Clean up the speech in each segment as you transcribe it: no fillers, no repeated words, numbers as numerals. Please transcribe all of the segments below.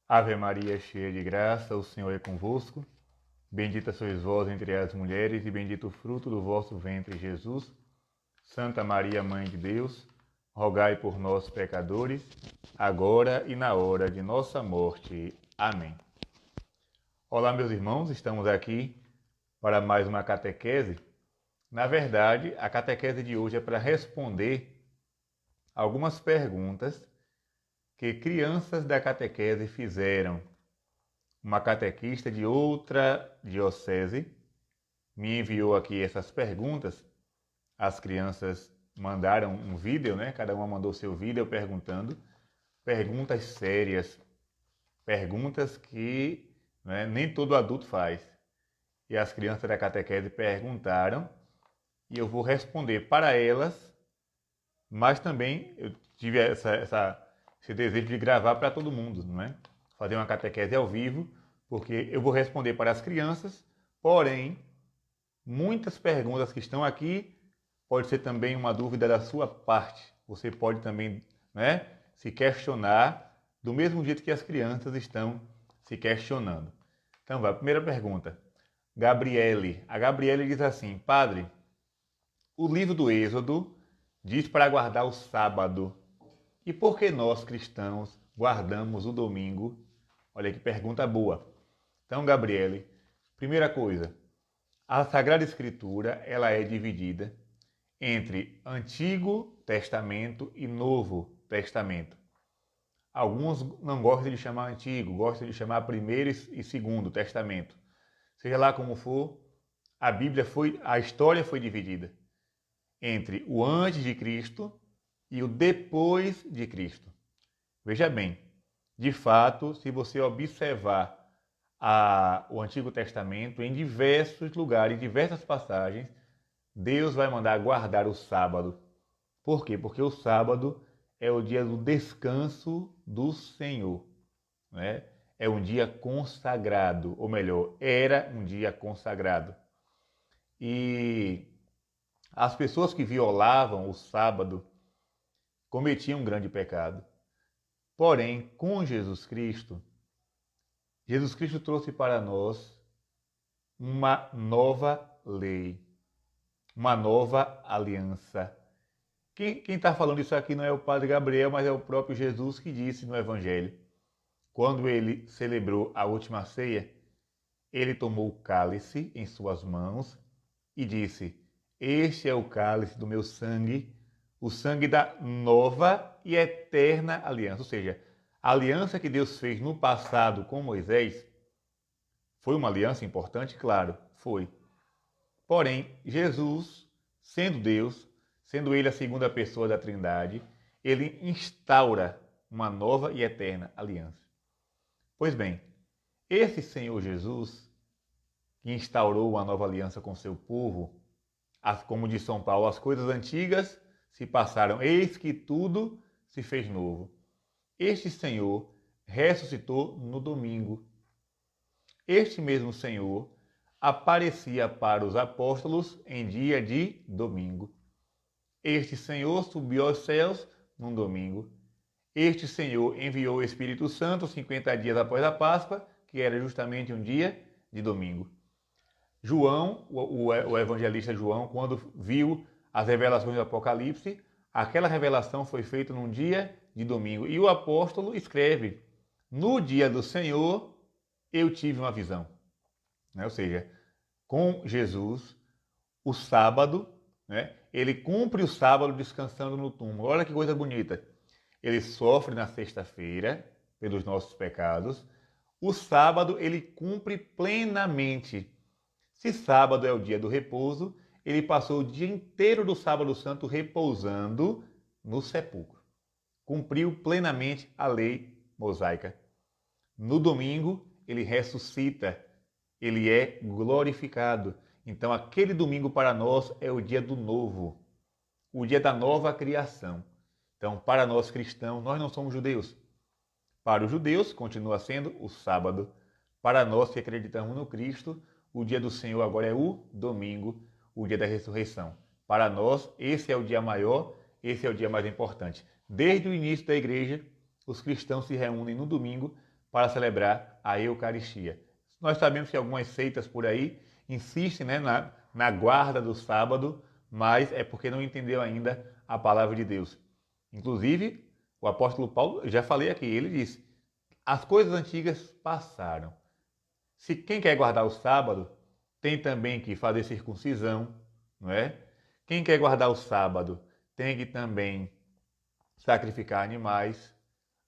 Ave Maria, cheia de graça, o Senhor é convosco. Bendita sois vós entre as mulheres, e bendito o fruto do vosso ventre, Jesus. Santa Maria, Mãe de Deus, rogai por nós, pecadores, agora e na hora de nossa morte. Amém. Olá, meus irmãos, estamos aqui para mais uma catequese. Na verdade, a catequese de hoje é para responder algumas perguntas que crianças da catequese fizeram. Uma catequista de outra diocese me enviou aqui essas perguntas. As crianças mandaram um vídeo, né? Cada uma mandou seu vídeo perguntando. Perguntas sérias, perguntas que, né, nem todo adulto faz. E as crianças da catequese perguntaram e eu vou responder para elas, mas também eu tive esse desejo de gravar para todo mundo, não é? Fazer uma catequese ao vivo, porque eu vou responder para as crianças, porém, muitas perguntas que estão aqui pode ser também uma dúvida da sua parte. Você pode também, né, se questionar do mesmo jeito que as crianças estão se questionando. Então vai, primeira pergunta. Gabriele. A Gabriele diz assim: Padre, o livro do Êxodo diz para guardar o sábado. E por que nós, cristãos, guardamos o domingo? Olha que pergunta boa. Então, Gabriele, primeira coisa, a Sagrada Escritura ela é dividida entre Antigo Testamento e Novo Testamento. Alguns não gostam de chamar Antigo, gostam de chamar Primeiro e Segundo Testamento. Seja lá como for, a história foi dividida entre o antes de Cristo e o depois de Cristo. Veja bem, de fato, se você observar o Antigo Testamento, em diversos lugares, em diversas passagens, Deus vai mandar guardar o sábado. Por quê? Porque o sábado é o dia do descanso do Senhor, né? É um dia consagrado, ou melhor, era um dia consagrado. E as pessoas que violavam o sábado cometiam um grande pecado. Porém, com Jesus Cristo trouxe para nós uma nova lei, uma nova aliança. Quem está falando isso aqui não é o Padre Gabriel, mas é o próprio Jesus que disse no Evangelho. Quando ele celebrou a última ceia, ele tomou o cálice em suas mãos e disse: Este é o cálice do meu sangue, o sangue da nova e eterna aliança. Ou seja, a aliança que Deus fez no passado com Moisés foi uma aliança importante? Claro, foi. Porém, Jesus, sendo Deus, sendo ele a segunda pessoa da Trindade, ele instaura uma nova e eterna aliança. Pois bem, esse Senhor Jesus, que instaurou uma nova aliança com seu povo, como diz São Paulo, as coisas antigas se passaram, eis que tudo se fez novo. Este Senhor ressuscitou no domingo. Este mesmo Senhor aparecia para os apóstolos em dia de domingo. Este Senhor subiu aos céus num domingo. Este Senhor enviou o Espírito Santo 50 dias após a Páscoa, que era justamente um dia de domingo. João, o evangelista João, quando viu as revelações do Apocalipse, aquela revelação foi feita num dia de domingo. E o apóstolo escreve: no dia do Senhor eu tive uma visão. Ou seja, com Jesus, o sábado, né, ele cumpre o sábado descansando no túmulo. Olha que coisa bonita. Ele sofre na sexta-feira pelos nossos pecados. O sábado ele cumpre plenamente. Se sábado é o dia do repouso, ele passou o dia inteiro do sábado santo repousando no sepulcro. Cumpriu plenamente a lei mosaica. No domingo, ele ressuscita, ele é glorificado. Então, aquele domingo para nós é o dia do novo, o dia da nova criação. Então, para nós cristãos, nós não somos judeus. Para os judeus, continua sendo o sábado. Para nós que acreditamos no Cristo, o dia do Senhor agora é o domingo, o dia da ressurreição. Para nós, esse é o dia maior, esse é o dia mais importante. Desde o início da igreja, os cristãos se reúnem no domingo para celebrar a Eucaristia. Nós sabemos que algumas seitas por aí insistem, né, na guarda do sábado, mas é porque não entendeu ainda a palavra de Deus. Inclusive, o apóstolo Paulo, já falei aqui, ele disse, as coisas antigas passaram. Se quem quer guardar o sábado, tem também que fazer circuncisão, não é? Quem quer guardar o sábado, tem que também sacrificar animais.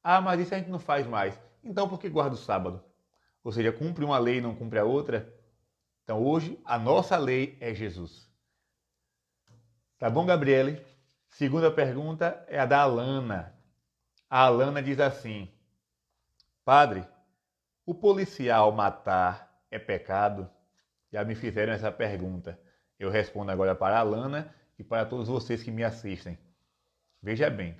Ah, mas isso a gente não faz mais. Então por que guarda o sábado? Ou seja, cumpre uma lei e não cumpre a outra? Então hoje a nossa lei é Jesus. Tá bom, Gabriele? Segunda pergunta é a da Alana. A Alana diz assim: Padre, o policial matar é pecado? Já me fizeram essa pergunta. Eu respondo agora para a Alana e para todos vocês que me assistem. Veja bem,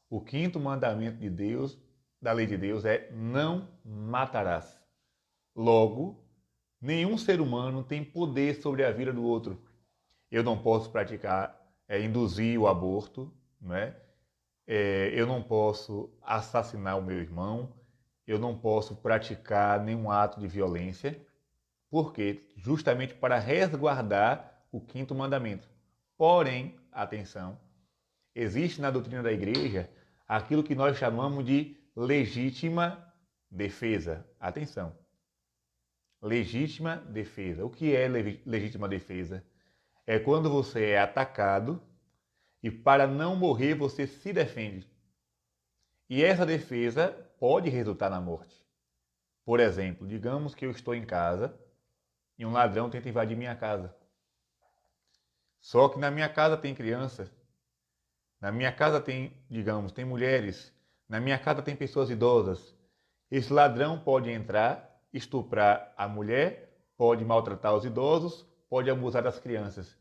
o quinto mandamento de Deus, da lei de Deus, é não matarás. Logo, nenhum ser humano tem poder sobre a vida do outro. Eu não posso induzir o aborto, não é? Eu não posso assassinar o meu irmão, eu não posso praticar nenhum ato de violência, porque justamente para resguardar o quinto mandamento. Porém, atenção, existe na doutrina da igreja aquilo que nós chamamos de legítima defesa. Atenção. Legítima defesa. O que é legítima defesa? É quando você é atacado e para não morrer você se defende. E essa defesa pode resultar na morte. Por exemplo, digamos que eu estou em casa e um ladrão tenta invadir minha casa. Só que na minha casa tem criança, na minha casa tem mulheres, na minha casa tem pessoas idosas. Esse ladrão pode entrar, estuprar a mulher, pode maltratar os idosos, pode abusar das crianças.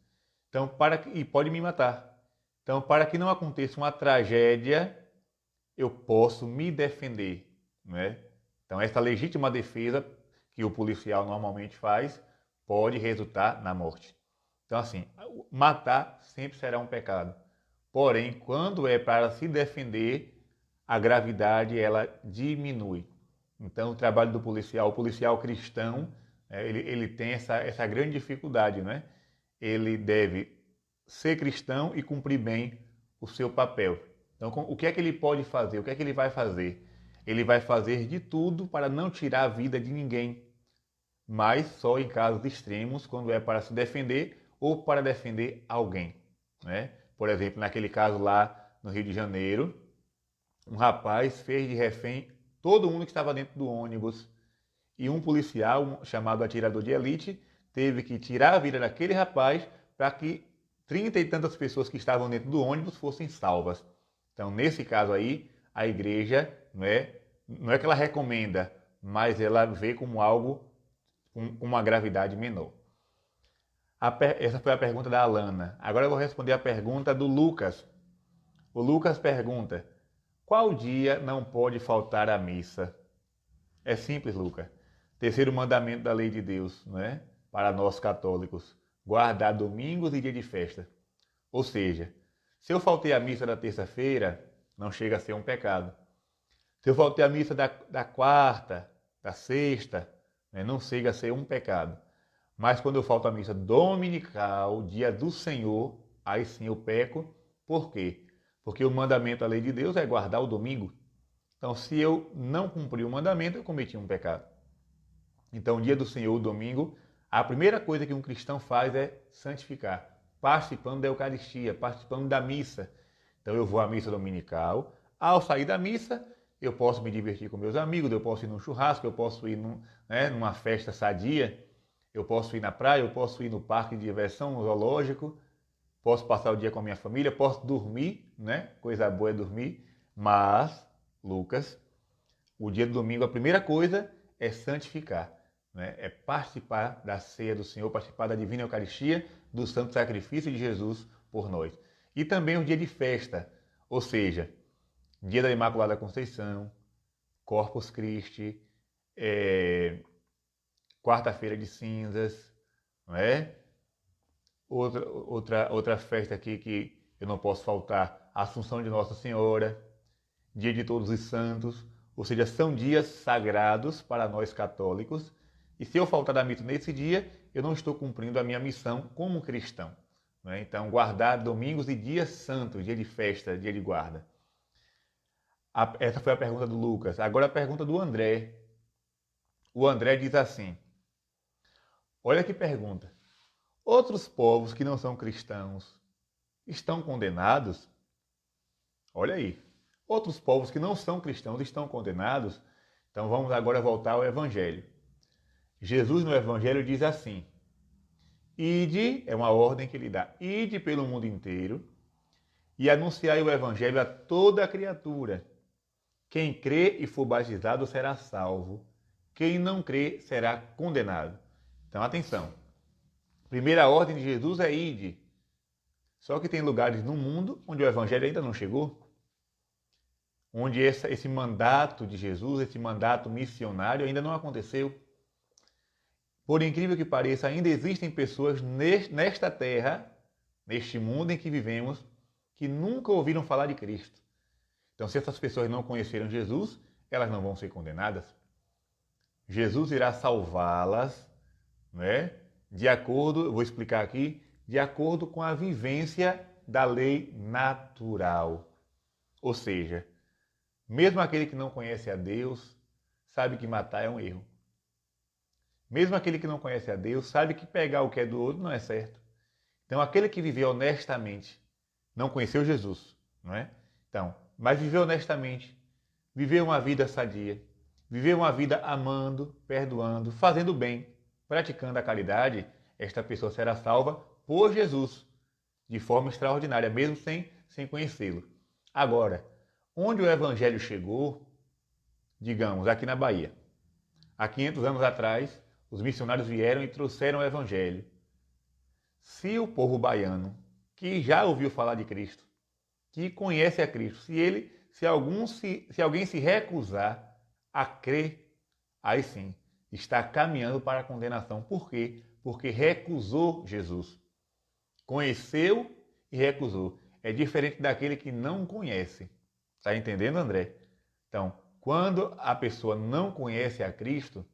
Então, e pode me matar. Então, para que não aconteça uma tragédia, eu posso me defender, não é? Então, essa legítima defesa que o policial normalmente faz pode resultar na morte. Então, assim, matar sempre será um pecado. Porém, quando é para se defender, a gravidade ela diminui. Então, o trabalho do policial, o policial cristão, ele tem essa grande dificuldade, não é? Ele deve ser cristão e cumprir bem o seu papel. Então, o que é que ele pode fazer? O que é que ele vai fazer? Ele vai fazer de tudo para não tirar a vida de ninguém, mas só em casos extremos, quando é para se defender ou para defender alguém, né? Por exemplo, naquele caso lá no Rio de Janeiro, um rapaz fez de refém todo mundo que estava dentro do ônibus e um policial, chamado atirador de elite, teve que tirar a vida daquele rapaz para que 30 e tantas pessoas que estavam dentro do ônibus fossem salvas. Então, nesse caso aí, a igreja não é que ela recomenda, mas ela vê como algo com uma gravidade menor. Essa foi a pergunta da Alana. Agora eu vou responder a pergunta do Lucas. O Lucas pergunta: qual dia não pode faltar a missa? É simples, Lucas. Terceiro mandamento da lei de Deus, não é? Para nós católicos, guardar domingos e dia de festa. Ou seja, se eu faltei a missa da terça-feira, não chega a ser um pecado. Se eu faltei a missa da quarta, da sexta, não chega a ser um pecado. Mas quando eu falto a missa dominical, dia do Senhor, aí sim eu peco. Por quê? Porque o mandamento da lei de Deus é guardar o domingo. Então, se eu não cumprir o mandamento, eu cometi um pecado. Então, o dia do Senhor, o domingo, a primeira coisa que um cristão faz é santificar, participando da Eucaristia, participando da missa. Então, eu vou à missa dominical. Ao sair da missa, eu posso me divertir com meus amigos, eu posso ir num churrasco, eu posso ir numa festa sadia, eu posso ir na praia, eu posso ir no parque de diversão, no zoológico, posso passar o dia com a minha família, posso dormir, né? Coisa boa é dormir. Mas, Lucas, o dia do domingo, a primeira coisa é santificar, né? É participar da ceia do Senhor, participar da Divina Eucaristia, do Santo Sacrifício de Jesus por nós. E também o dia de festa, ou seja, dia da Imaculada Conceição, Corpus Christi, quarta-feira de cinzas, não é? Outra festa aqui que eu não posso faltar, a Assunção de Nossa Senhora, dia de Todos os Santos, Ou seja, são dias sagrados para nós católicos. E se eu faltar da missa nesse dia, eu não estou cumprindo a minha missão como cristão. Né? Então, guardar domingos e dias santos, dia de festa, dia de guarda. Essa foi a pergunta do Lucas. Agora a pergunta do André. O André diz assim, olha que pergunta. Outros povos que não são cristãos estão condenados? Olha aí. Outros povos que não são cristãos estão condenados? Então vamos agora voltar ao Evangelho. Jesus no Evangelho diz assim, ide, é uma ordem que ele dá, ide pelo mundo inteiro e anunciai o Evangelho a toda criatura. Quem crê e for batizado será salvo. Quem não crê será condenado. Então atenção. Primeira ordem de Jesus é ide. Só que tem lugares no mundo onde o Evangelho ainda não chegou. Onde esse mandato de Jesus, esse mandato missionário ainda não aconteceu. Por incrível que pareça, ainda existem pessoas nesta terra, neste mundo em que vivemos, que nunca ouviram falar de Cristo. Então, se essas pessoas não conheceram Jesus, elas não vão ser condenadas. Jesus irá salvá-las, né? De acordo, vou explicar aqui, de acordo com a vivência da lei natural. Ou seja, mesmo aquele que não conhece a Deus, sabe que matar é um erro. Mesmo aquele que não conhece a Deus, sabe que pegar o que é do outro não é certo. Então, aquele que viveu honestamente, não conheceu Jesus, não é? Então, mas viveu honestamente, viveu uma vida sadia, viveu uma vida amando, perdoando, fazendo bem, praticando a caridade, esta pessoa será salva por Jesus, de forma extraordinária, mesmo sem conhecê-lo. Agora, onde o Evangelho chegou, digamos, aqui na Bahia, há 500 anos atrás, os missionários vieram e trouxeram o Evangelho. Se o povo baiano, que já ouviu falar de Cristo, que conhece a Cristo, se alguém se recusar a crer, aí sim, está caminhando para a condenação. Por quê? Porque recusou Jesus. Conheceu e recusou. É diferente daquele que não conhece. Está entendendo, André? Então, quando a pessoa não conhece a Cristo,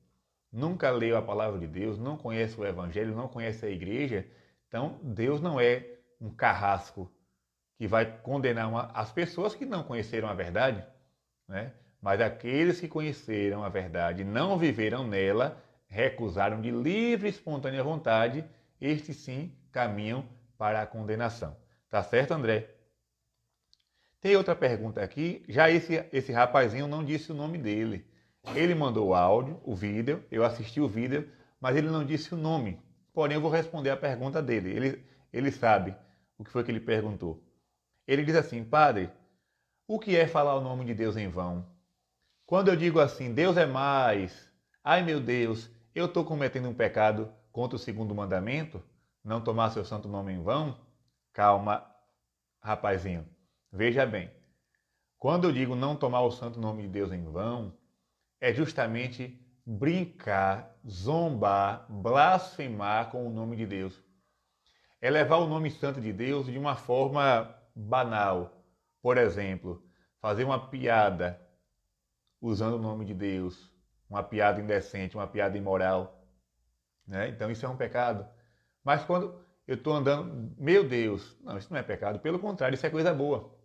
nunca leu a palavra de Deus, não conhece o Evangelho, não conhece a igreja, então Deus não é um carrasco que vai condenar as pessoas que não conheceram a verdade, né? Mas aqueles que conheceram a verdade e não viveram nela, recusaram de livre e espontânea vontade, estes sim caminham para a condenação. Tá certo, André? Tem outra pergunta aqui, já esse rapazinho não disse o nome dele. Ele mandou o áudio, o vídeo, eu assisti o vídeo, mas ele não disse o nome. Porém, eu vou responder a pergunta dele. Ele sabe o que foi que ele perguntou. Ele diz assim, padre, o que é falar o nome de Deus em vão? Quando eu digo assim, Deus é mais, ai meu Deus, eu estou cometendo um pecado contra o segundo mandamento, não tomar seu santo nome em vão? Calma, rapazinho, veja bem. Quando eu digo não tomar o santo nome de Deus em vão, é justamente brincar, zombar, blasfemar com o nome de Deus. É levar o nome santo de Deus de uma forma banal. Por exemplo, fazer uma piada usando o nome de Deus, uma piada indecente, uma piada imoral, né? Então isso é um pecado. Mas quando eu estou andando, meu Deus, não, isso não é pecado, pelo contrário, isso é coisa boa.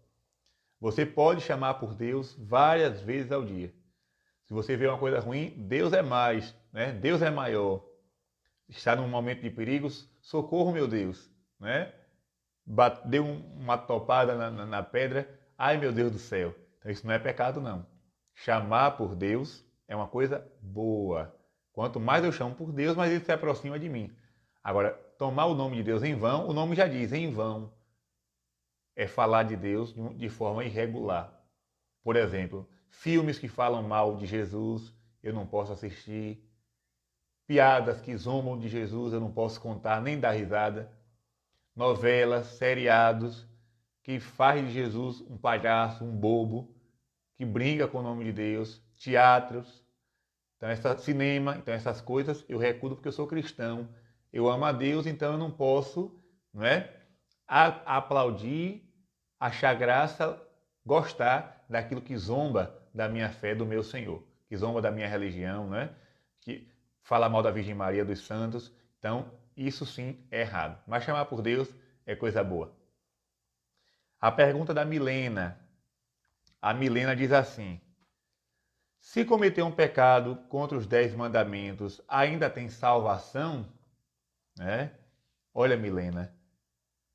Você pode chamar por Deus várias vezes ao dia. Se você vê uma coisa ruim, Deus é mais, né? Deus é maior. Está num momento de perigos, socorro, meu Deus, né? Deu uma topada na pedra, ai meu Deus do céu. Então isso não é pecado não. Chamar por Deus é uma coisa boa. Quanto mais eu chamo por Deus, mais ele se aproxima de mim. Agora, tomar o nome de Deus em vão, o nome já diz, em vão. É falar de Deus de forma irregular. Por exemplo, filmes que falam mal de Jesus, eu não posso assistir. Piadas que zombam de Jesus, eu não posso contar, nem dar risada. Novelas, seriados, que faz de Jesus um palhaço, um bobo, que brinca com o nome de Deus. Teatros, então cinema, então essas coisas eu recuso porque eu sou cristão. Eu amo a Deus, então eu não posso, não é, aplaudir, achar graça gostar daquilo que zomba da minha fé, do meu Senhor, que zomba da minha religião, né? Que fala mal da Virgem Maria, dos santos. Então, isso sim é errado. Mas chamar por Deus é coisa boa. A pergunta da Milena. A Milena diz assim: se cometer um pecado contra os 10 mandamentos, ainda tem salvação? Né? Olha, Milena,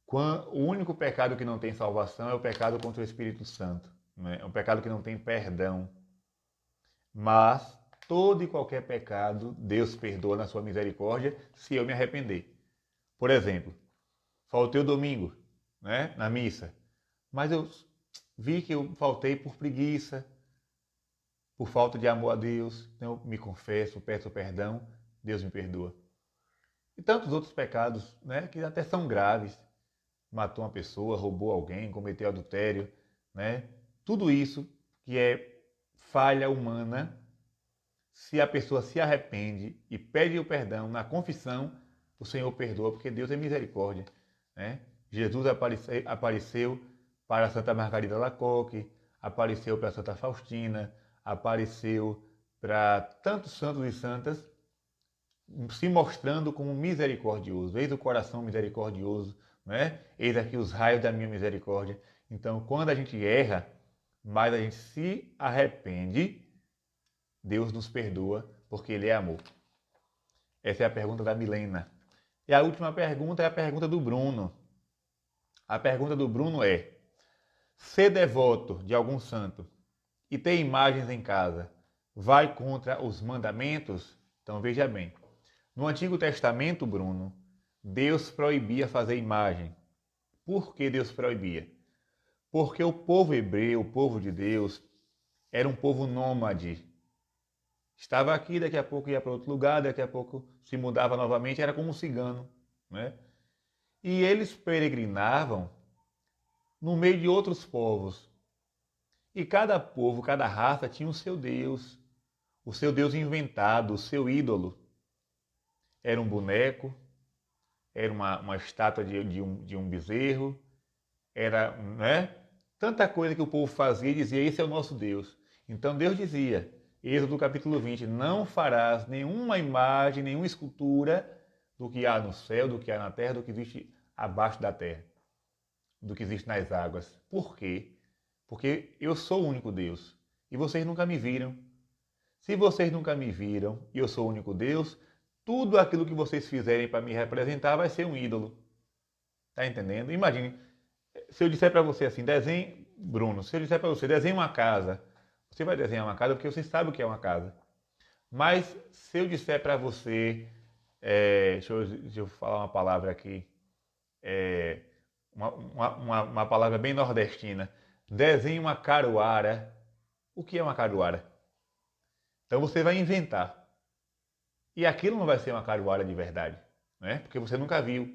o único pecado que não tem salvação é o pecado contra o Espírito Santo. Né? É um pecado que não tem perdão. Mas todo e qualquer pecado, Deus perdoa na sua misericórdia se eu me arrepender. Por exemplo, faltei o domingo, né, na missa, mas eu vi que eu faltei por preguiça, por falta de amor a Deus, então eu me confesso, peço perdão, Deus me perdoa. E tantos outros pecados, né, que até são graves. Matou uma pessoa, roubou alguém, cometeu adultério, né? Tudo isso que é falha humana, se a pessoa se arrepende e pede o perdão na confissão, o Senhor perdoa, porque Deus é misericórdia, né? Jesus apareceu para Santa Margarida Lacoque, apareceu para Santa Faustina, apareceu para tantos santos e santas, se mostrando como misericordioso. Eis o coração misericordioso, né? Eis aqui os raios da minha misericórdia. Então, quando a gente erra, mas a gente se arrepende, Deus nos perdoa, porque Ele é amor. Essa é a pergunta da Milena. E a última pergunta é a pergunta do Bruno. A pergunta do Bruno é: ser devoto de algum santo e ter imagens em casa vai contra os mandamentos? Então veja bem. No Antigo Testamento, Bruno, Deus proibia fazer imagem. Por que Deus proibia? Porque o povo hebreu, o povo de Deus, era um povo nômade. Estava aqui, daqui a pouco ia para outro lugar, daqui a pouco se mudava novamente, era como um cigano, né? E eles peregrinavam no meio de outros povos. E cada povo, cada raça tinha o seu Deus inventado, o seu ídolo. Era um boneco, era uma estátua de um bezerro, era, né? Tanta coisa que o povo fazia e dizia: esse é o nosso Deus. Então Deus dizia, Êxodo capítulo 20, não farás nenhuma imagem, nenhuma escultura do que há no céu, do que há na terra, do que existe abaixo da terra, do que existe nas águas. Por quê? Porque eu sou o único Deus e vocês nunca me viram. Se vocês nunca me viram e eu sou o único Deus, tudo aquilo que vocês fizerem para me representar vai ser um ídolo. Tá entendendo? Imagine, se eu disser para você assim, desenhe, Bruno, se eu disser para você, desenhe uma casa, você vai desenhar uma casa porque você sabe o que é uma casa. Mas se eu disser para você, deixa eu falar uma palavra aqui, uma palavra bem nordestina, desenhe uma caruara. O que é uma caruara? Então você vai inventar. E aquilo não vai ser uma caruara de verdade, né? Porque você nunca viu.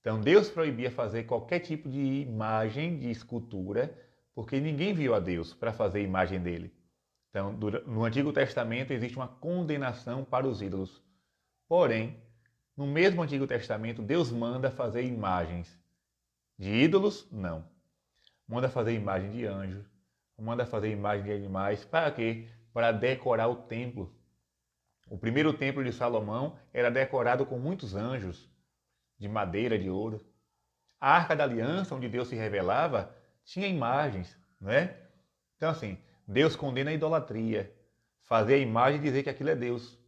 Então Deus proibia fazer qualquer tipo de imagem, de escultura, porque ninguém viu a Deus para fazer imagem dele. Então, no Antigo Testamento existe uma condenação para os ídolos. Porém, no mesmo Antigo Testamento, Deus manda fazer imagens. De ídolos, não. Manda fazer imagem de anjos, manda fazer imagem de animais. Para quê? Para decorar o templo. O primeiro templo de Salomão era decorado com muitos anjos, de madeira, de ouro. A Arca da Aliança, onde Deus se revelava, tinha imagens, né? Então, assim, Deus condena a idolatria. Fazer a imagem e dizer que aquilo é Deus.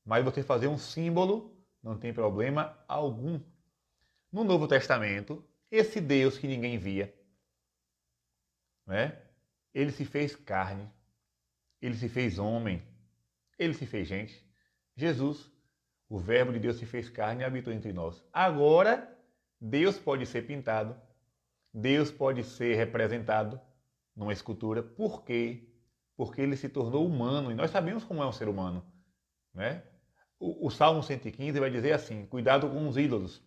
Mas você fazer um símbolo, não tem problema algum. No Novo Testamento, esse Deus que ninguém via, né? Ele se fez carne, ele se fez homem, ele se fez gente. Jesus, o Verbo de Deus se fez carne e habitou entre nós. Agora, Deus pode ser pintado, Deus pode ser representado numa escultura. Por quê? Porque ele se tornou humano e nós sabemos como é um ser humano, né? O Salmo 115 vai dizer assim: cuidado com os ídolos.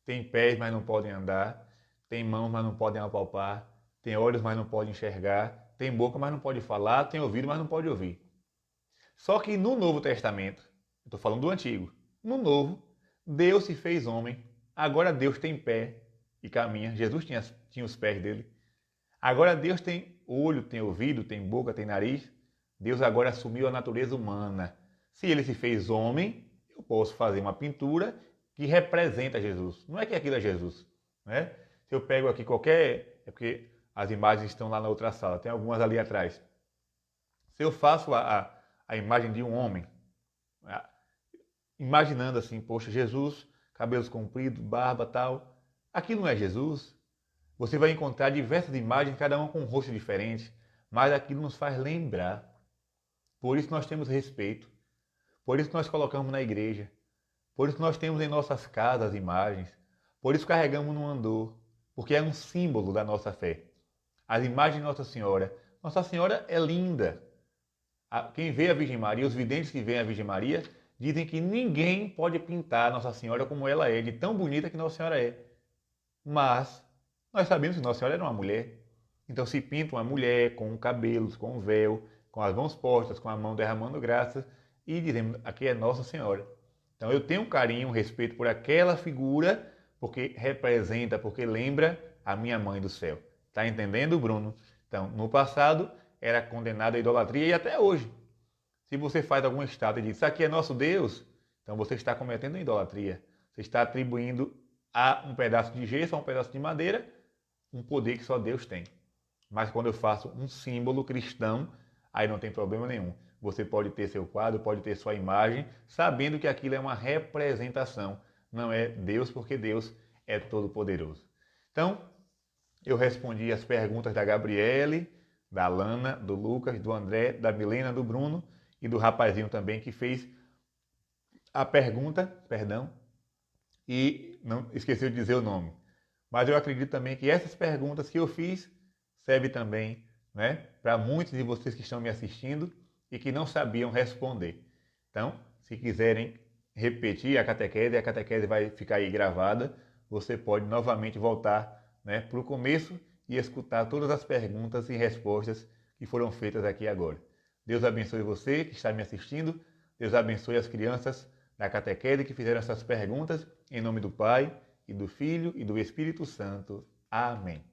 Tem pés, mas não podem andar. Tem mãos, mas não podem apalpar. Tem olhos, mas não podem enxergar. Tem boca, mas não pode falar. Tem ouvido, mas não pode ouvir. Só que no Novo Testamento, estou falando do Antigo, no Novo, Deus se fez homem. Agora Deus tem pé e caminha. Jesus tinha os pés dele. Agora Deus tem olho, tem ouvido, tem boca, tem nariz. Deus agora assumiu a natureza humana. Se ele se fez homem, eu posso fazer uma pintura que representa Jesus. Não é que aquilo é Jesus, né? Se eu pego aqui qualquer... É porque as imagens estão lá na outra sala, tem algumas ali atrás. Se eu faço a imagem de um homem, imaginando assim, poxa, Jesus, cabelos compridos, barba, tal, aquilo não é Jesus. Você vai encontrar diversas imagens, cada uma com um rosto diferente, mas aquilo nos faz lembrar. Por isso nós temos respeito, por isso nós colocamos na igreja, por isso nós temos em nossas casas imagens, por isso carregamos no andor, porque é um símbolo da nossa fé. As imagens de Nossa Senhora é linda. Quem vê a Virgem Maria, os videntes que veem a Virgem Maria, dizem que ninguém pode pintar Nossa Senhora como ela é, de tão bonita que Nossa Senhora é. Mas nós sabemos que Nossa Senhora era uma mulher. Então se pinta uma mulher com cabelos, com véu, com as mãos postas, com a mão derramando graças e dizemos, aqui é Nossa Senhora. Então eu tenho um carinho, um respeito por aquela figura, porque representa, porque lembra a minha mãe do céu. Está entendendo, Bruno? Então, no passado era condenado à idolatria e até hoje. Se você faz alguma estátua e diz, isso aqui é nosso Deus, então você está cometendo idolatria. Você está atribuindo a um pedaço de gesso, a um pedaço de madeira, um poder que só Deus tem. Mas quando eu faço um símbolo cristão, aí não tem problema nenhum. Você pode ter seu quadro, pode ter sua imagem, sabendo que aquilo é uma representação. Não é Deus, porque Deus é todo-poderoso. Então, eu respondi as perguntas da Gabriele, da Lana, do Lucas, do André, da Milena, do Bruno e do rapazinho também que fez a pergunta, e não esqueceu de dizer o nome. Mas eu acredito também que essas perguntas que eu fiz servem também, né, para muitos de vocês que estão me assistindo e que não sabiam responder. Então, se quiserem repetir a catequese vai ficar aí gravada, você pode novamente voltar, né, para o começo e escutar todas as perguntas e respostas que foram feitas aqui agora. Deus abençoe você que está me assistindo, Deus abençoe as crianças da catequese que fizeram essas perguntas, em nome do Pai, e do Filho, e do Espírito Santo. Amém.